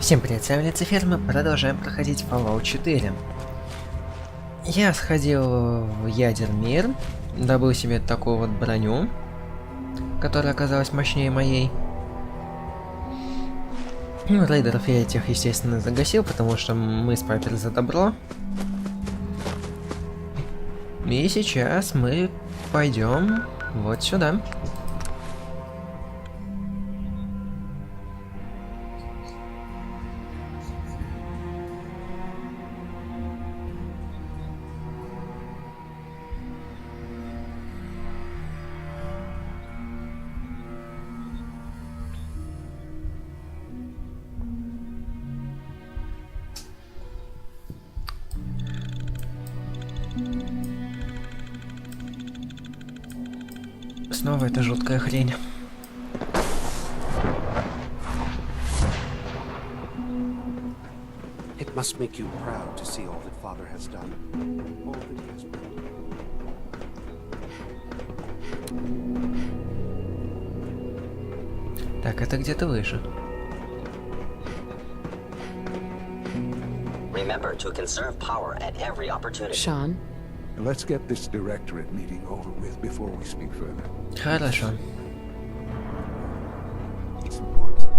Всем привет, с вами Люцифер, мы продолжаем проходить Fallout 4. Я сходил в ядерный, добыл себе такую вот броню, которая оказалась мощнее моей. Ну, рейдеров я этих, естественно, загасил, потому что мы спайпер за добро. И сейчас мы пойдем вот сюда. Снова эта жуткая хрень. It must make you proud to see all that Father has done. All that he has done. Так, это где-то выше. Remember to conserve power at every opportunity. Sean? Let's get this directorate meeting over with before we speak further. Хорошо. It's important.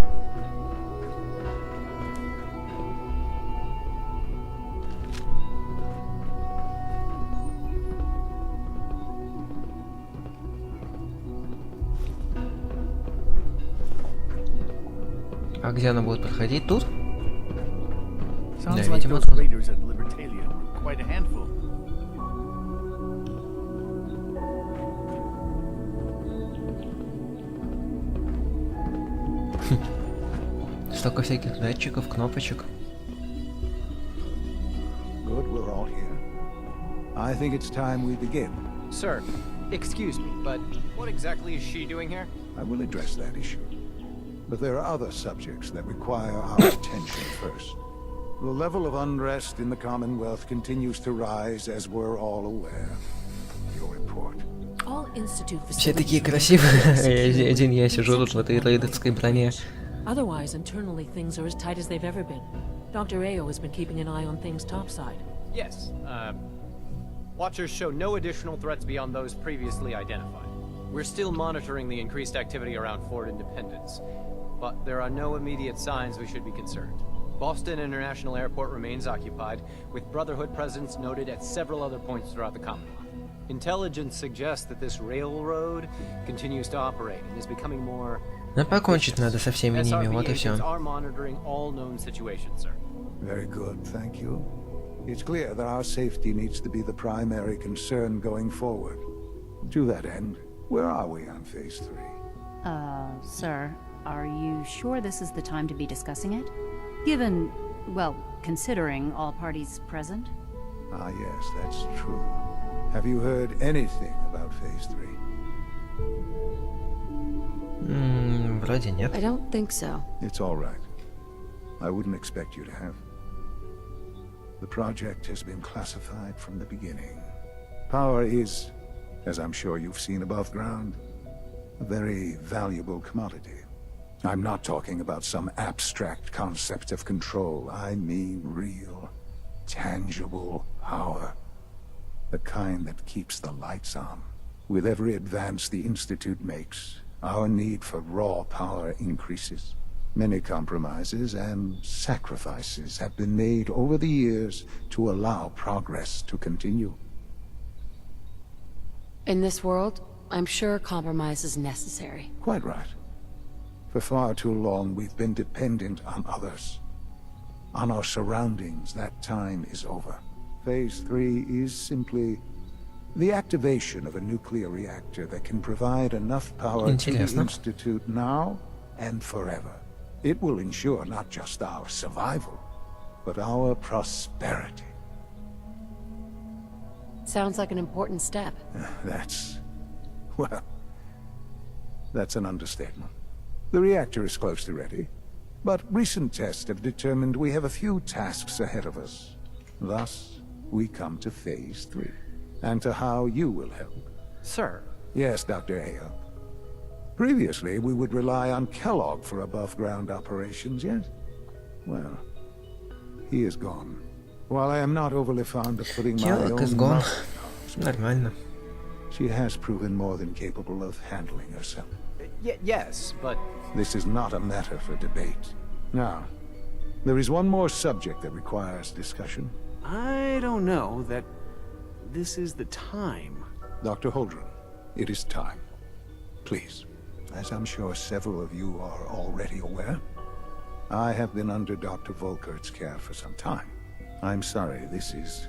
А где она будет проходить? Тут? Sounds Да, like видимо, those тут. raiders at Libertalia were quite a handful. Столько всяких датчиков, кнопочек. Good, we're all here. I think it's time we begin. Sir, excuse me, but what exactly is she doing here? I will address that issue. But there are other subjects that require our attention first. The level of unrest in the Commonwealth continues to rise, as we're all aware. Your report. All Institute Все facilities такие remain красивые. Один я сижу тут в этой рейдерской броне. Otherwise, internally, things are as tight as they've ever been. Dr. Ayo has been keeping an eye on things topside. Yes, Watchers show no additional threats beyond those previously identified. We're still monitoring the increased activity around Fort Independence, but there are no immediate signs we should be concerned. Boston International Airport remains occupied, with Brotherhood presence noted at several other points throughout the Commonwealth. Intelligence suggests that this railroad continues to operate and is becoming more... Но покончить надо со всеми ними, вот и все. agents are monitoring all known situations, sir. Very good, thank you. It's clear that our safety needs to be the primary concern going forward. To that end, where are we on Phase 3? Sir, are you sure this is the time to be discussing it? Given, well, considering all parties present? Ah, yes, that's true. Have you heard anything about Phase 3? Вроде нет. I don't think so. It's all right. I wouldn't expect you to have. The project has been classified from the beginning. Power is, as I'm sure you've seen above ground, a very valuable commodity. I'm not talking about some abstract concept of control. I mean real, tangible power. The kind that keeps the lights on. With every advance the Institute makes, our need for raw power increases. Many compromises and sacrifices have been made over the years to allow progress to continue. In this world, I'm sure compromise is necessary. Quite right. For far too long we've been dependent on others. On our surroundings, that time is over. Phase 3 is simply the activation of a nuclear reactor that can provide enough power to the Интересно. Institute now and forever. It will ensure not just our survival, but our prosperity. Sounds like an important step. Well, that's an understatement. The reactor is close to ready, but recent tests have determined we have a few tasks ahead of us. Thus, we come to Phase 3, and to how you will help. Sir, Yes, Dr. Ayo. Previously, we would rely on Kellogg for above-ground operations, yes? Well, he is gone. While I am not overly fond of putting my Человек is own gone. mouth, Нормально. she has proven more than capable of handling herself. Yes, but This is not a matter for debate. Now, there is one more subject that requires discussion. I don't know that this is the time. Dr. Holdren, it is time. Please, as I'm sure several of you are already aware, I have been under Dr. Volkert's care for some time. I'm sorry, this is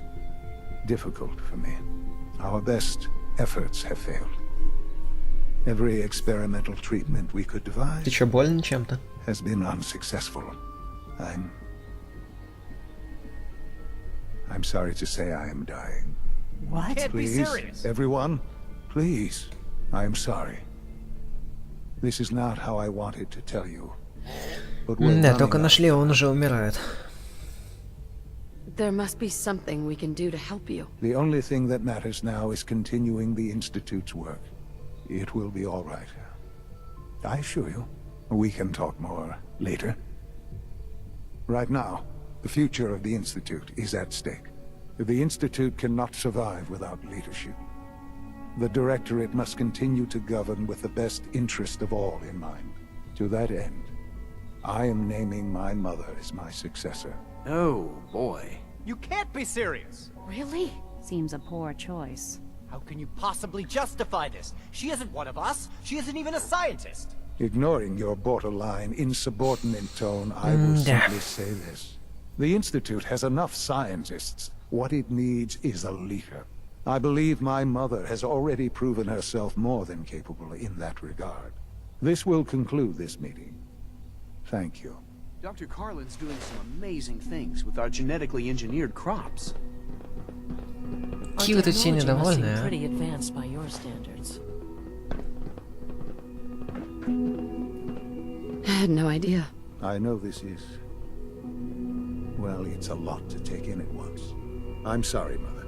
difficult for me. Our best efforts have failed. Every experimental treatment we could Ты devise чё, болен чем-то? has been unsuccessful. I'm sorry to say I am dying. what? Can't be Please, serious. everyone, please, I am sorry. This is not how I wanted to tell you. But we're Да, running только out. нашли, он уже умирает. There must be something we can do to help you. The only thing that matters now is continuing the Institute's work. It will be all right. I assure you, we can talk more later. Right now, the future of the Institute is at stake. The Institute cannot survive without leadership. The Directorate must continue to govern with the best interest of all in mind. To that end, I am naming my mother as my successor. Oh, boy. You can't be serious. Really? Seems a poor choice. How can you possibly justify this? She isn't one of us. She isn't even a scientist. Ignoring your borderline, insubordinate tone, I will Yeah. simply say this. The Institute has enough scientists. What it needs is a leader. I believe my mother has already proven herself more than capable in that regard. This will conclude this meeting. Thank you. Dr. Carlin's doing some amazing things with our genetically engineered crops. Our Какие вы тут все technology must seem недовольные, а? pretty advanced by your standards. I had no idea. I know this is... well, it's a lot to take in at once. I'm sorry, Mother.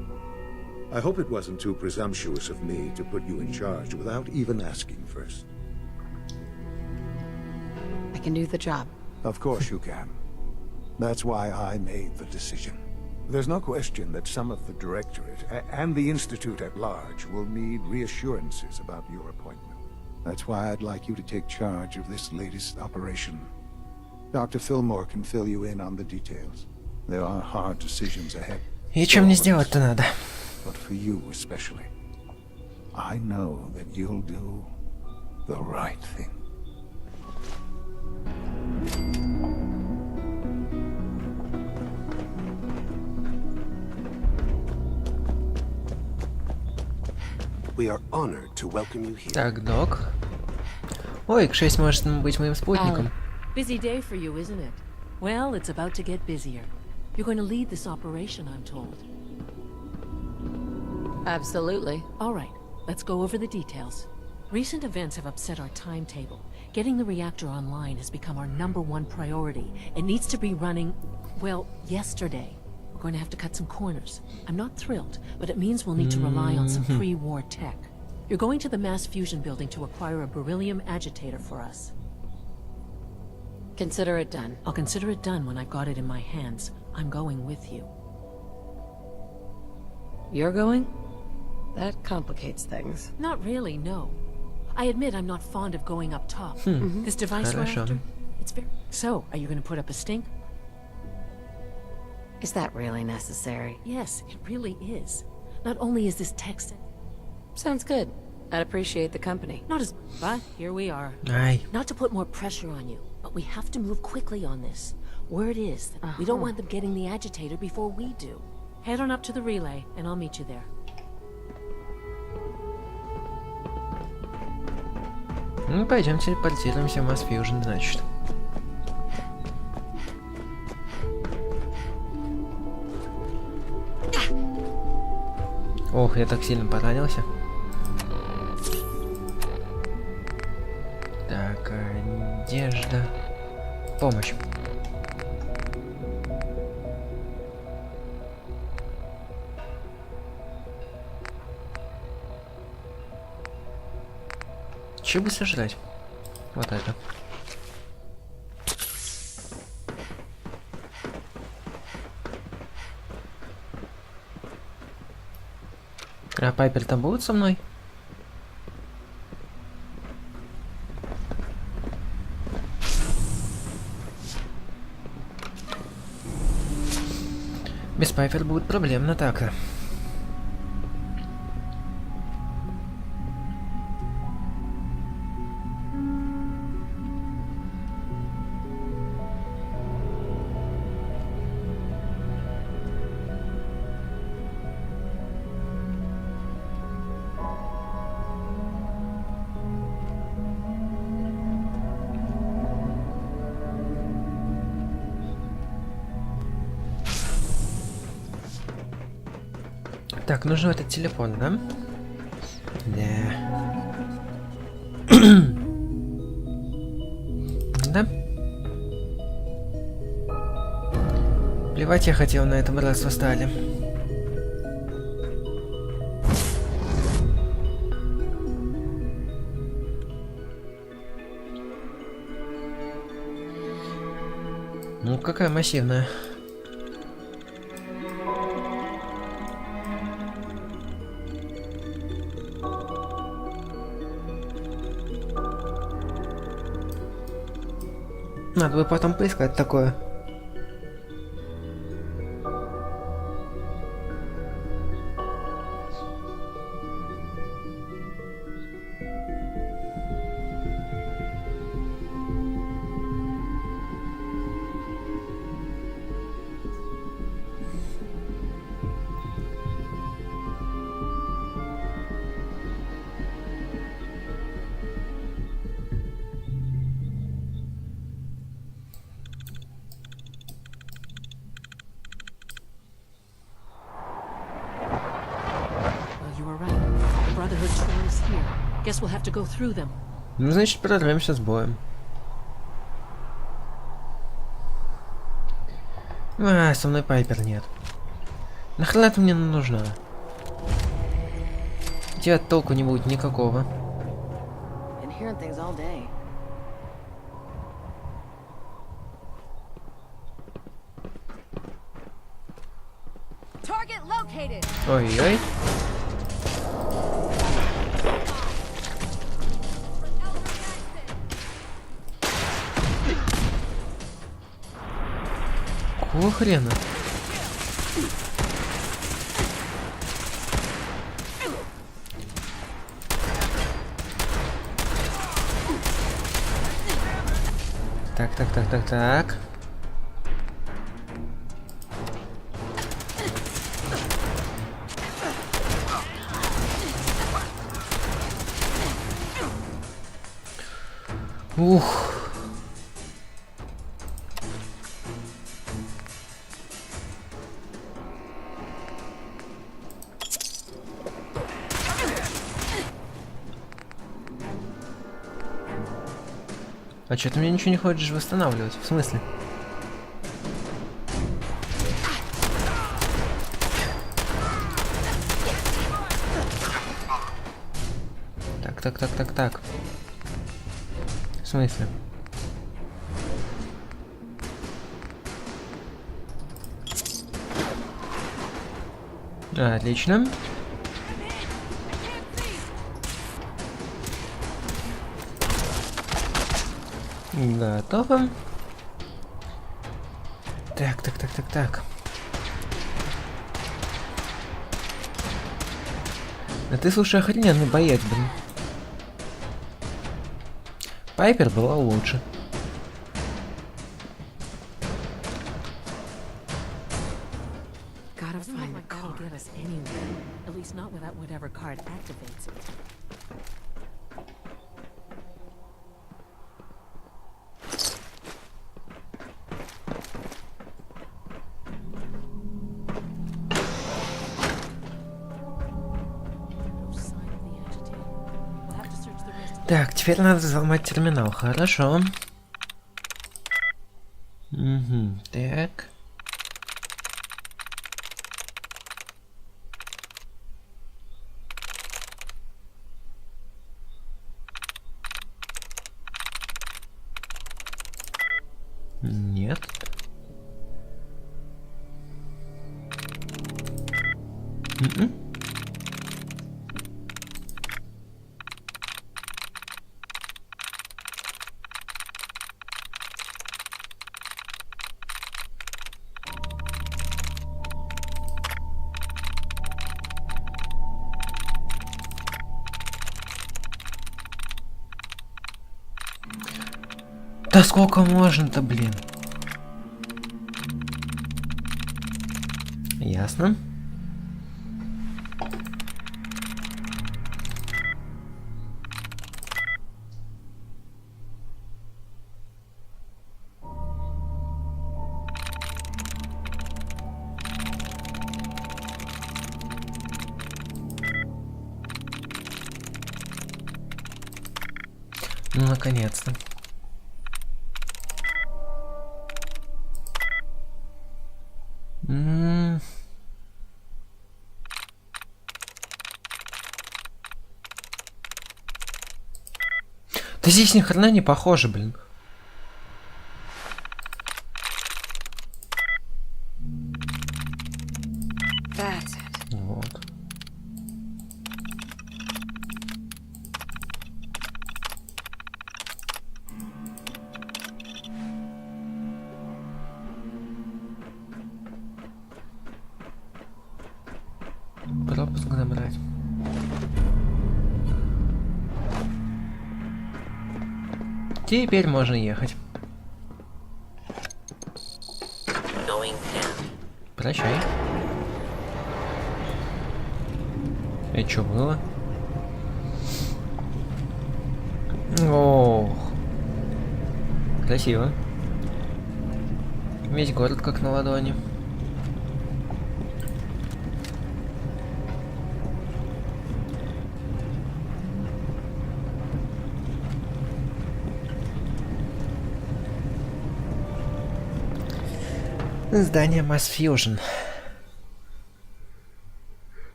I hope it wasn't too presumptuous of me to put you in charge without even asking first. I can do the job. Of course you can. That's why I made the decision. There's no question that some of the Directorate and the Institute at large will need reassurances about your appointment. That's why I'd like you to take charge of this latest operation. Dr. Fillmore can fill you in on the details. There are hard decisions ahead. И чем мне сделать-то надо? But for you especially, I know that you'll do the right thing. We are honored to welcome you here. Так, док. Ой, К6 может быть моим спутником. Busy day for you, isn't it? Well, it's about to get busier. You're going to lead this operation, I'm told. Absolutely. All right, let's go over the details. Recent events have upset our timetable. Getting the reactor online has become our #1 priority. It needs to be running, well, yesterday. We're going to have to cut some corners. I'm not thrilled, but it means we'll need to rely on some pre-war tech. You're going to the mass fusion building to acquire a beryllium agitator for us. Consider it done. I'll consider it done when I've got it in my hands. I'm going with you. You're going? That complicates things. Not really, no. I admit I'm not fond of going up top. This device we're Хорошо. after, it's very... So, are you going to put up a stink? Is that really necessary? Yes, it really is. Not only is this text... Sounds good. I'd appreciate the company. Not as... But here we are. Ай. Not to put more pressure on you, but we have to move quickly on this. Word is that we don't want them getting the agitator before we do. Head on up to the relay, and I'll meet you there. Ну, пойдем телепортируемся в Mass Fusion, значит. Ох, я так сильно поранился. Так, одежда. Помощь. Че бы сожрать? Вот это. А Пайпер там будет со мной? Без Пайпер будет проблемно так. Так, нужен этот телефон, да? Да. Да? Плевать я хотел на этом раз стали. Ну, какая массивная. Надо бы потом поискать такое. Guess we'll have to go through them. Ну, значит, прорвемся с боем. А, со мной Пайпер нет. Нахрена ты мне нужна? У тебя толку не будет никакого. Ой-ой. Какого хрена? Так. Ух. А что ты мне ничего не хочешь восстанавливать? В смысле? Так. В смысле? Отлично. Готово. Так. Да ты, слушай, охрененный боец, блин. Пайпер была лучше. Так, теперь надо взломать терминал. Хорошо. Угу, так. Нет. Да сколько можно-то, блин? Ясно. Ну, наконец-то. Да здесь ни хрена не похоже, блин. Вот. Пропуск набрать. Теперь можно ехать. Прощай. Это что было? Ох. Красиво. Весь город как на ладони. Здание Mass Fusion.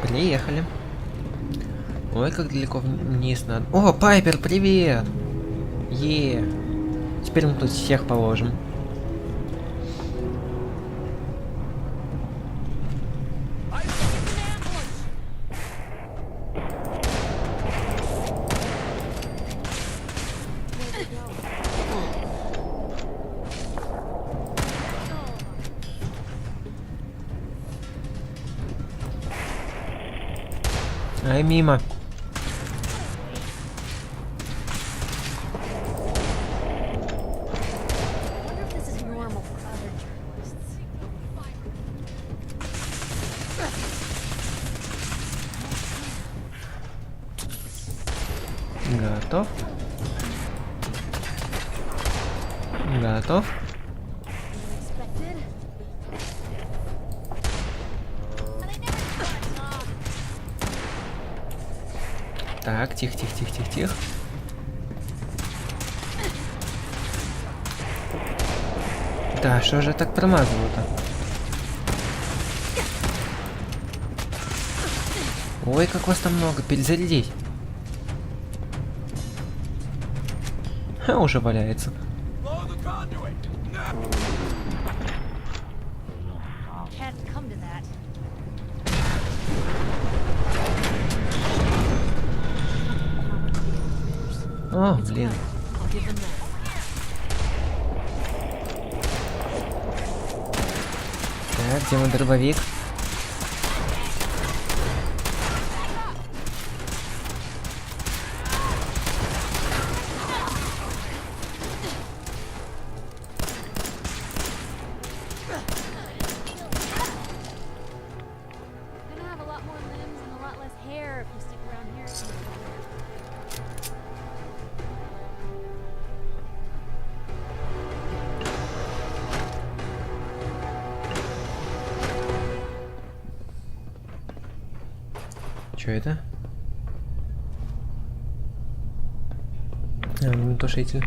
Приехали. Ой, как далеко вниз надо. О, Пайпер, привет! Теперь мы тут всех положим. Ай, мимо. Готов. Готов. Так, тихо, тихо, тихо, тихо, тихо. Да, что же я так промазываю-то? Ой, как вас там много, перезарядись. Ха, уже валяется. О, блин. Так, где мой дробовик? Что это? А, тушитель.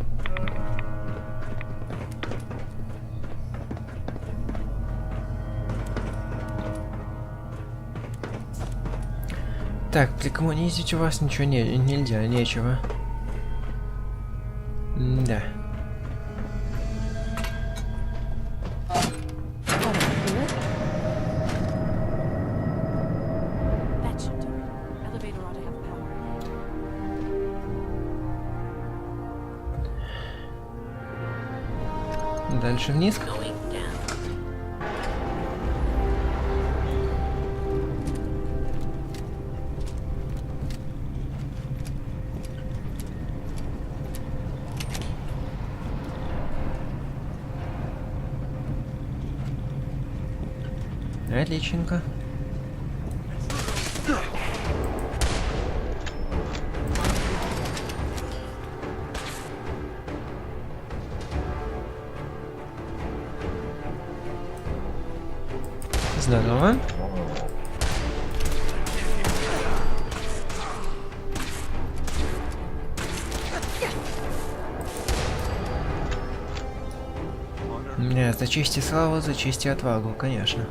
Так, прикоммунизить у вас ничего нельзя, нечего. Да. Дальше вниз. Отличненько. Здорово. Не, за честь и славу, за честь и отвагу, конечно.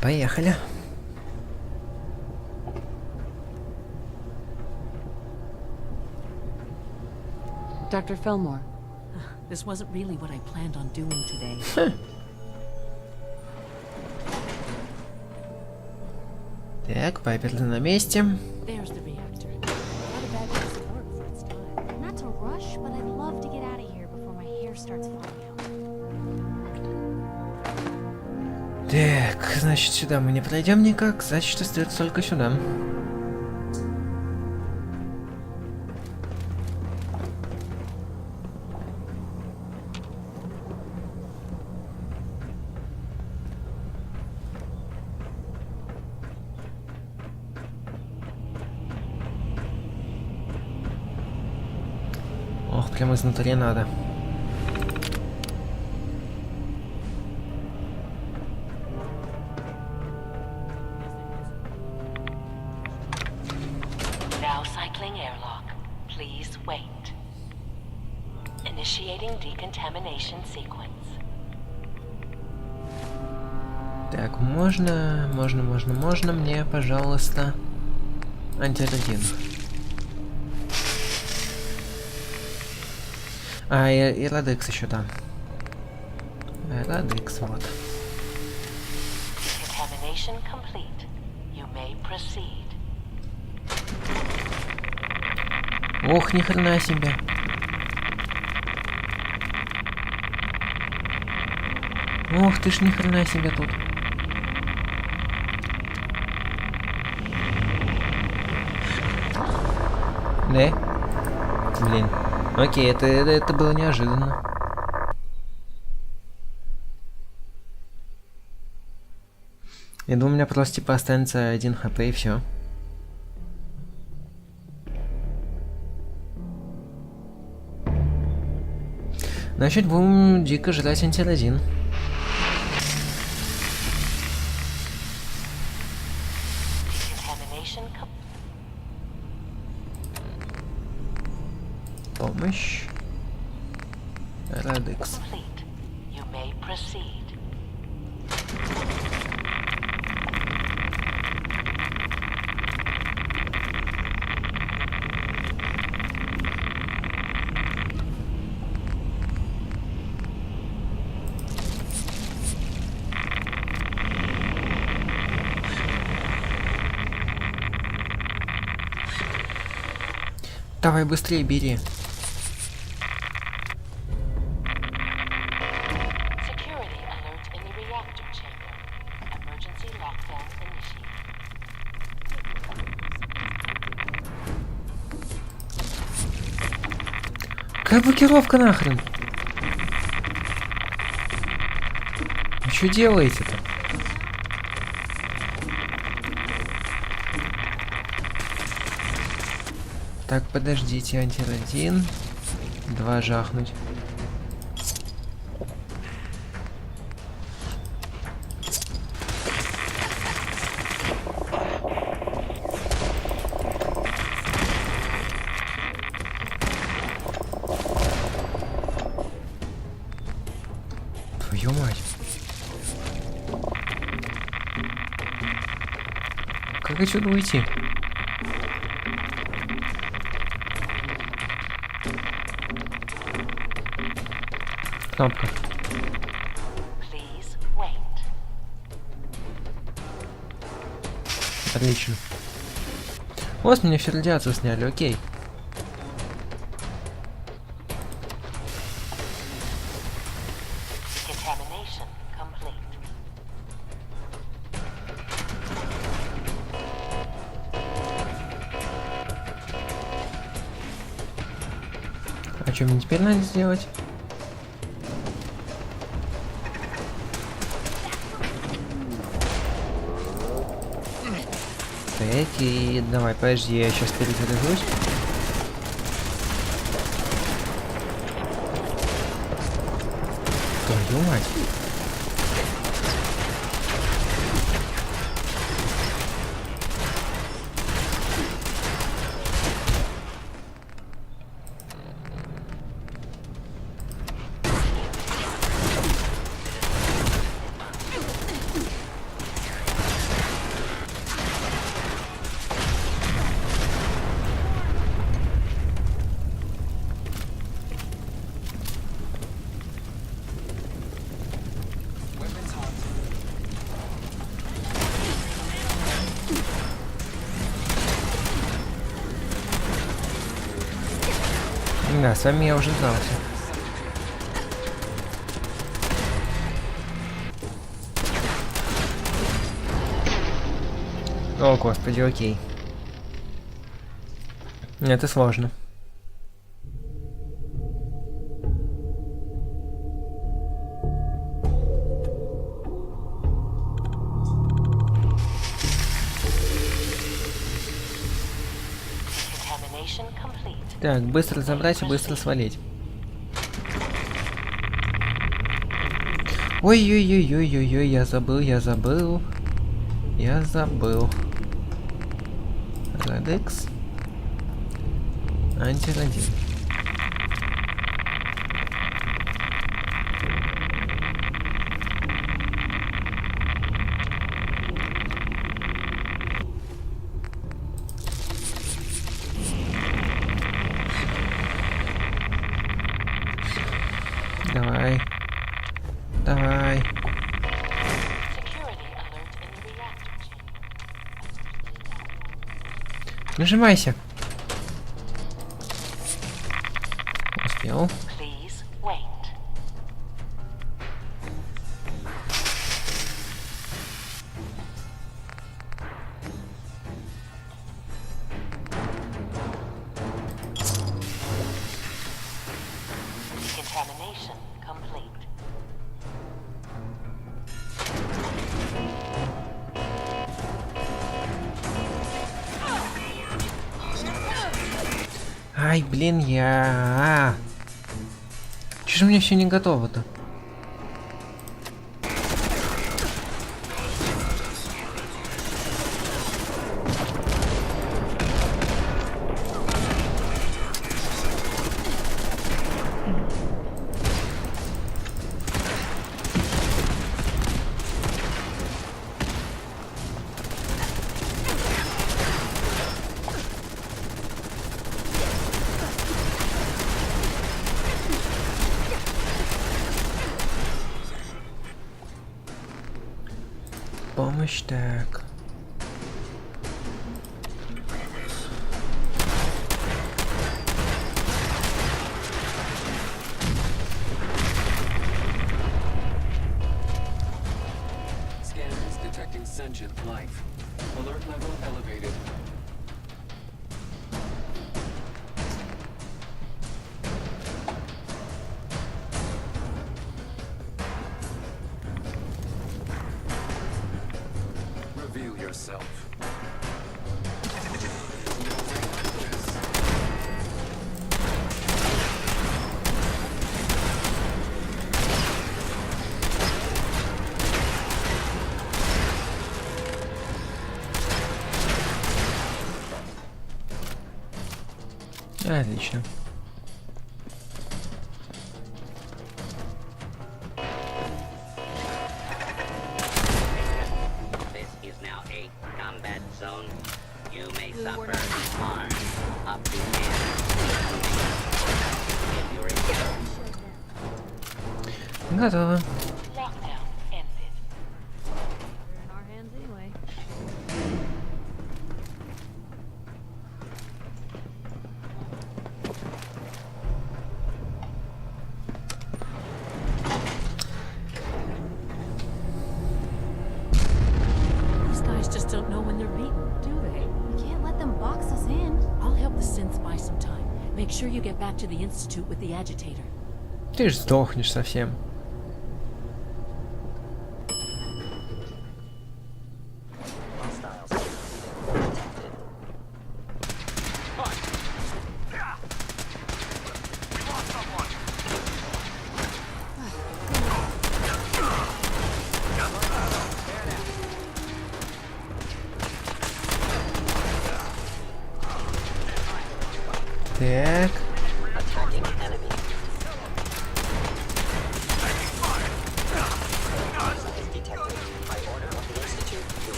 Поехали. Dr. Fillmore, this wasn't really what I planned on doing today. Так, паперы на месте. There's the reactor. Not a bad piece of work for its time. Not to rush, but I'd love to get out of here before my hair starts falling out. Так, значит, сюда мы не пройдем никак, значит, остается только сюда. Ох, прямо изнутри надо. Now cycling airlock. Please wait. Initiating decontamination sequence. Так, можно мне, пожалуйста, антирадин. А, и радекс еще там. Радекс, вот. Decontamination complete. You may proceed. Ох, ни хрена себе. Ох, ты ж ни хрена себе тут. Да? Блин. Окей, это было неожиданно. Я думаю, у меня просто типа останется 1 хп и все. Значит, будем дико жрать антирадин. Помощь. Радекс. Давай быстрее бери. Как блокировка нахрен? Вы что делаете-то? Так, подождите, антирадин. 2 жахнуть. Твою мать. Как отсюда уйти? Кнопка. Please wait. Отлично. Вот с меня всю радиацию сняли, окей. Contamination complete. А что мне теперь надо сделать? Так, и давай, подожди, я сейчас перезаряжусь. Твою мать. Да, с вами я уже знался. О, господи, окей. Это сложно. Contamination complete. Так, быстро забрать и быстро свалить. Ой-ой-ой-ой-ой-ой, я забыл. Радекс. Антирадин. Давай. Давай. Security alert in the reactor chamber. Нажимайся. Успел. Please wait. Contamination complete. Ай, блин, я... Чё же у меня все не готово-то? Помощь, так. Scanners detecting sentient life. Alert level elevated. Reveal yourself. Отлично. This is now a combat zone. You may suffer harm up to 10. If you're Готово. Lockdown ended. They're in our hands anyway. These guys just don't know when they're beaten, do they? We can't let them box us in. I'll help the synths buy some time. Make sure you get back to the Institute with the agitator. Ты ж сдохнешь совсем. Так.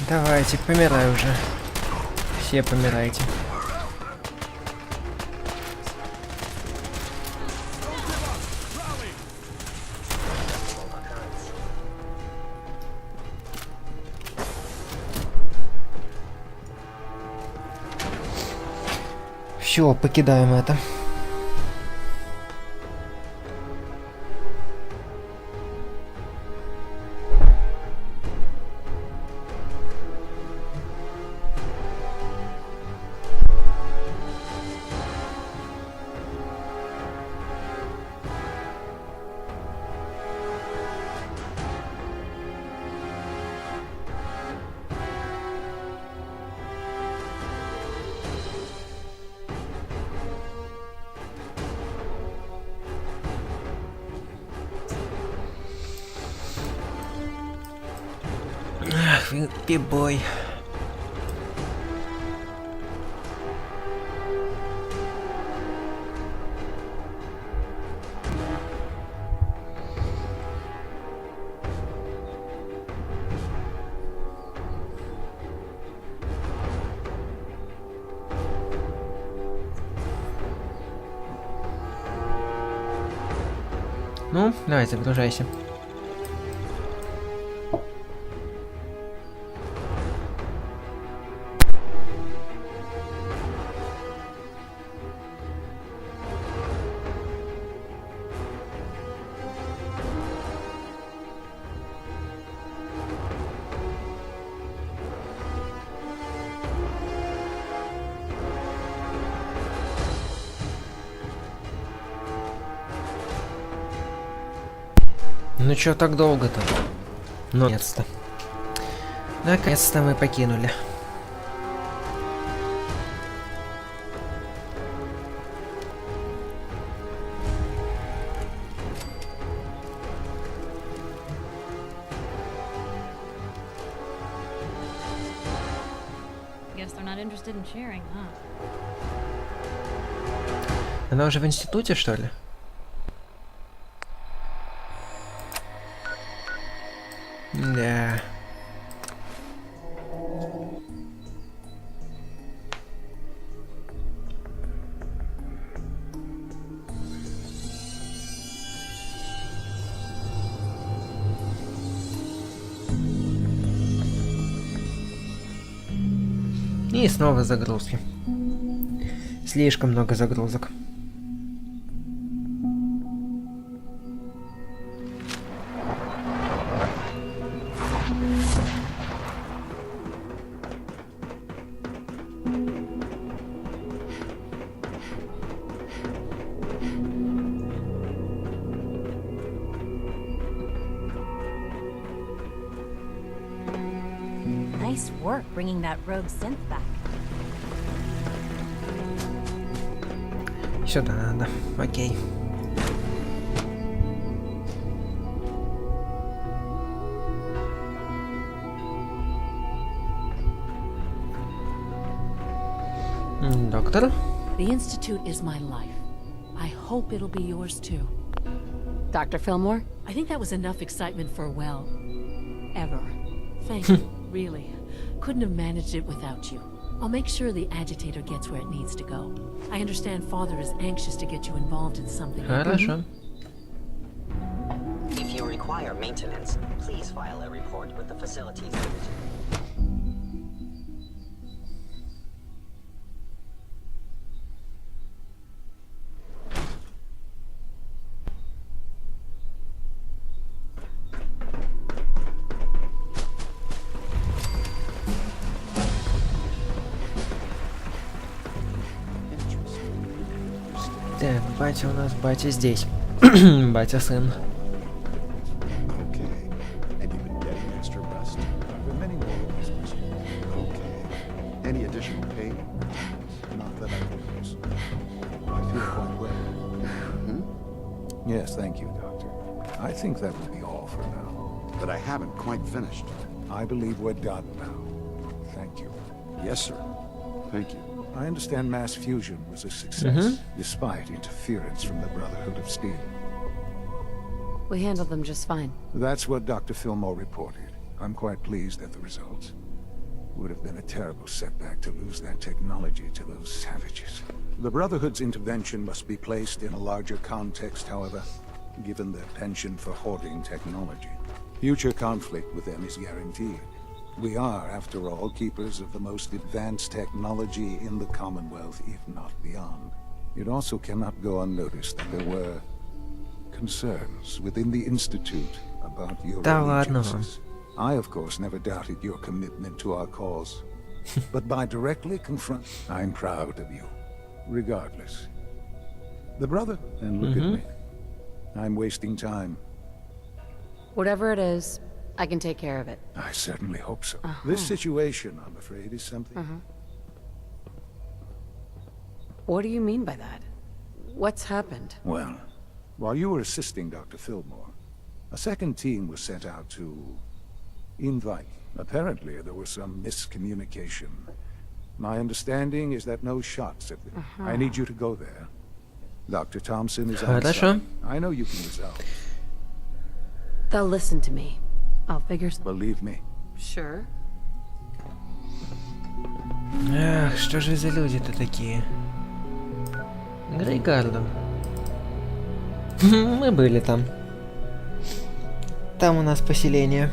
Давайте, помирай уже. Все помирайте. Все, покидаем это. Ах, пибой. Ну, давай, загружайся. Ну чё так долго-то? Ну, наконец-то. Наконец-то мы покинули. Guess they're not interested in sharing, huh? Она уже в институте, что ли? Да. И снова загрузки. Слишком много загрузок. Nice work bringing that rogue synth back. Сюда надо. Окей. Доктор? The The Institute is my life. I hope it'll be yours too. Dr. Fillmore? I think that was enough excitement for, well, ever. Thank you, really. Couldn't have managed it without you. I'll make sure the agitator gets where it needs to go. I understand Father is anxious to get you involved in something. Хорошо. If you require maintenance, please file a report with the facilities division. Так, батя у нас, батя здесь. Батя сын. Okay. And you've been getting extra rest? Are there many more of these machines? Okay. Any additional pain? Not that I notice. I feel quite well. Yes, thank you, Doctor. I think that will be all for now. But I haven't quite finished. I believe we're done now. Thank you. Yes, sir. Thank you. I understand mass fusion was a success, despite interference from the Brotherhood of Steel. We handled them just fine. That's what Dr. Fillmore reported. I'm quite pleased at the results. Would have been a terrible setback to lose that technology to those savages. The Brotherhood's intervention must be placed in a larger context, however, given their penchant for hoarding technology. Future conflict with them is guaranteed. We are, after all, keepers of the most advanced technology in the Commonwealth, if not beyond. It also cannot go unnoticed that there were concerns within the Institute about your allegiances. I, of course, never doubted your commitment to our cause. But by directly confront, I'm proud of you, regardless. The brother, and look at me. I'm wasting time. Whatever it is, I can take care of it. I certainly hope so. This situation, I'm afraid, is something... What do you mean by that? What's happened? Well, while you were assisting Dr. Fillmore, a second team was sent out to invite. Apparently, there was some miscommunication. My understanding is that no shots have been... I need you to go there. Dr. Thompson is on site. I know you can resolve. They'll listen to me. I'll figure something. Believe me. Sure. Ах, что же за люди-то такие? Грейгарден. Мы были там. Там у нас поселение.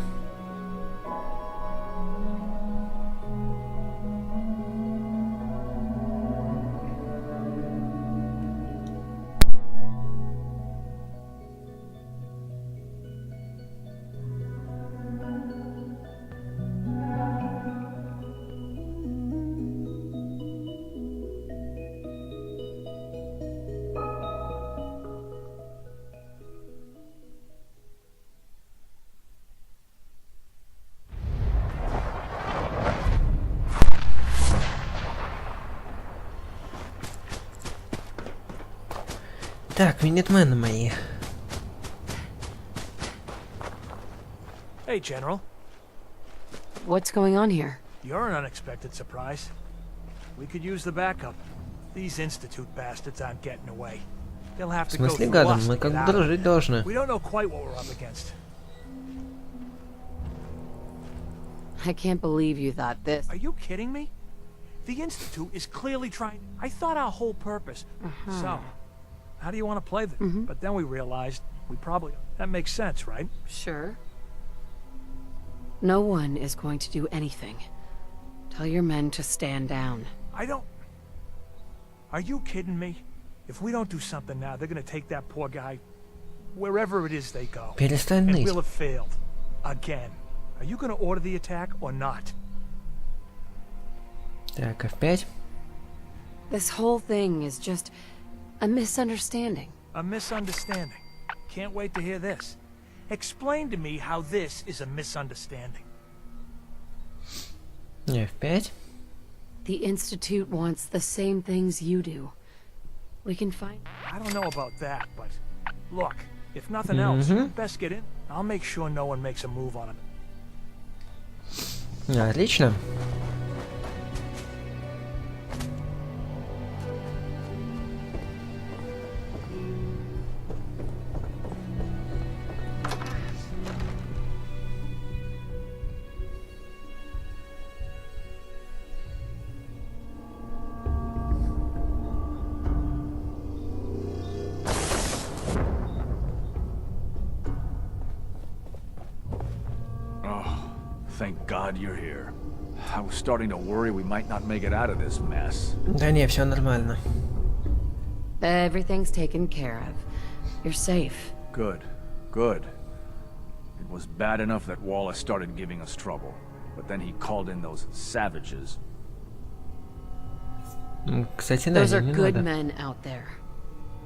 Так, минитмены мои. Hey, General. What's going on here? You're an unexpected surprise. We could use the backup. These Institute bastards aren't getting away. They'll have to go through us to get out of it. We don't know quite what we're up against. I can't believe you thought this. Are you kidding me? The Institute is clearly trying... I thought our whole purpose... So, how do you want to play this? But then we realized we probably... That makes sense, right? Sure. No one is going to do anything. Tell your men to stand down. I don't... Are you kidding me? If we don't do something now, they're gonna take that poor guy wherever it is they go. Перестань And ныть. we'll have failed. Again. Are you gonna order the attack or not? Так, F5. This whole thing is just a misunderstanding. A misunderstanding. Can't wait to hear this. Explain to me how this is a misunderstanding. F5. The Institute wants the same things you do. We can find... I don't know about that, but... Look, if nothing else, you best get in. I'll make sure no one makes a move on it. Отлично. Thank God you're here. I was starting to worry we might not make it out of this mess. Да не, все нормально. Everything's taken care of. You're safe. Good, good. It was bad enough that Wallace started giving us trouble, but then he called in those savages. Кстати, да, Those are не good надо. men out there.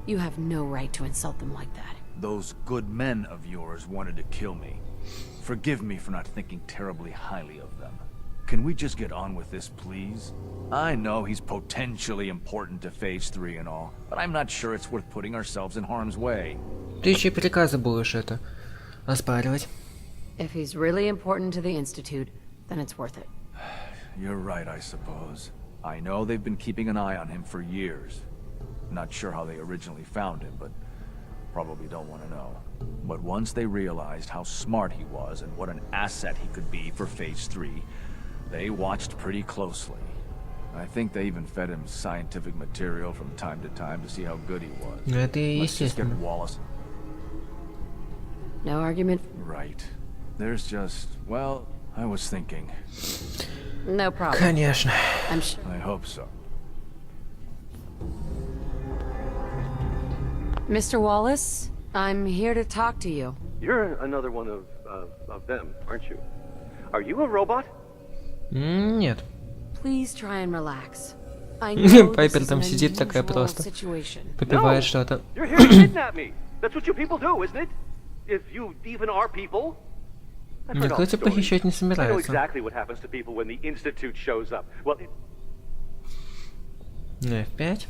You have no right to insult them like that. Those good men of yours wanted to kill me. Forgive me for not thinking terribly highly of them. Can we just get on with this, please? I know he's potentially important to Phase 3 and all, but I'm not sure it's worth putting ourselves in harm's way. Ты еще и приказы будешь это оспаривать. If he's really important to the Institute, then it's worth it. You're right, I suppose. I know they've been keeping an eye on him for years. Not sure how they originally found him, but probably don't want to know. But once they realized how smart he was and what an asset he could be for Phase 3, they watched pretty closely. I think they even fed him scientific material from time to time to see how good he was. Это Let's just get естественно. Wallace. No argument? Right. There's just, well, I was thinking. No problem. Конечно. I'm sure. I hope so. Mr. Wallace, I'm here to talk to you. You're another one of them, aren't you? Are you a robot? Нет. Please try and relax. I know this Пайпер is там an сидит такая unusual просто. situation. Попивает что-то. You're here to kidnap me. That's what you people do, isn't it? If you even are people. I've heard all Никто the тебя stories. похищать не I know собирается. exactly what happens to people when the Institute shows up. Well, F5.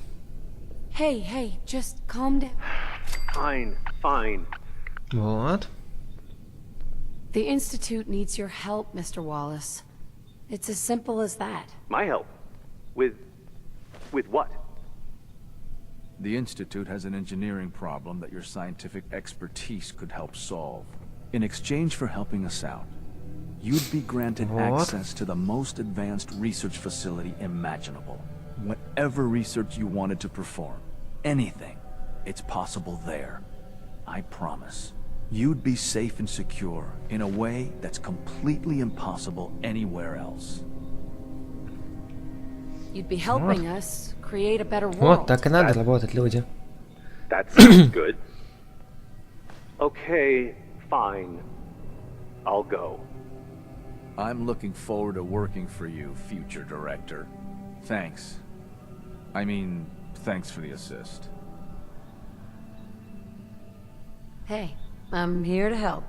Hey, just calm down. fine. Вот. The Institute needs your help, Mr. Wallace. It's as simple as that. My help? With what? The Institute has an engineering problem that your scientific expertise could help solve. In exchange for helping us out, you'd be granted access to the most advanced research facility imaginable. Whatever research you wanted to perform, anything, it's possible there. I promise. You'd be safe and secure in a way that's completely impossible anywhere else. You'd be helping us create a better Вот world. так и надо работать, люди. That sounds good. Okay, fine. I'll go. I'm looking forward to working for you, future director. Thanks. I mean, thanks for the assist. Hey, I'm here to help.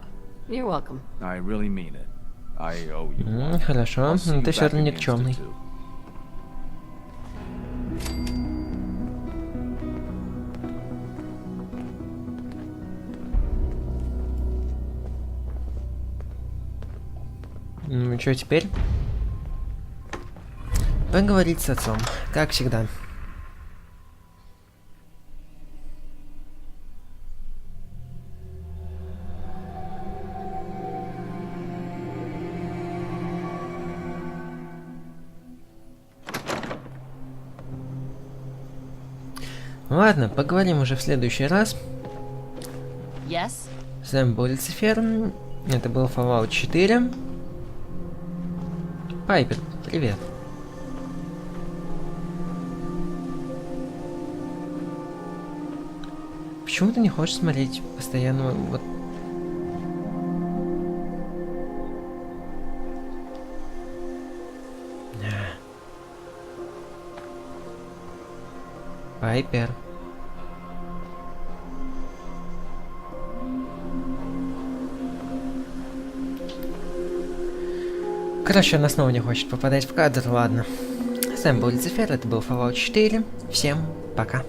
You're welcome. I really mean it. I owe you one. Хорошо, I'll see you ты все back равно in the никчемный. Institute. Что теперь? Поговорить с отцом, как всегда. Ладно, поговорим уже в следующий раз. Yes? С вами был Люцифер. Это был Fallout 4. Пайпер, привет. Почему ты не хочешь смотреть постоянно вот... Пайпер. Короче, она снова не хочет попадать в кадр, ладно. С вами был Люцифер, это был Fallout 4. Всем пока.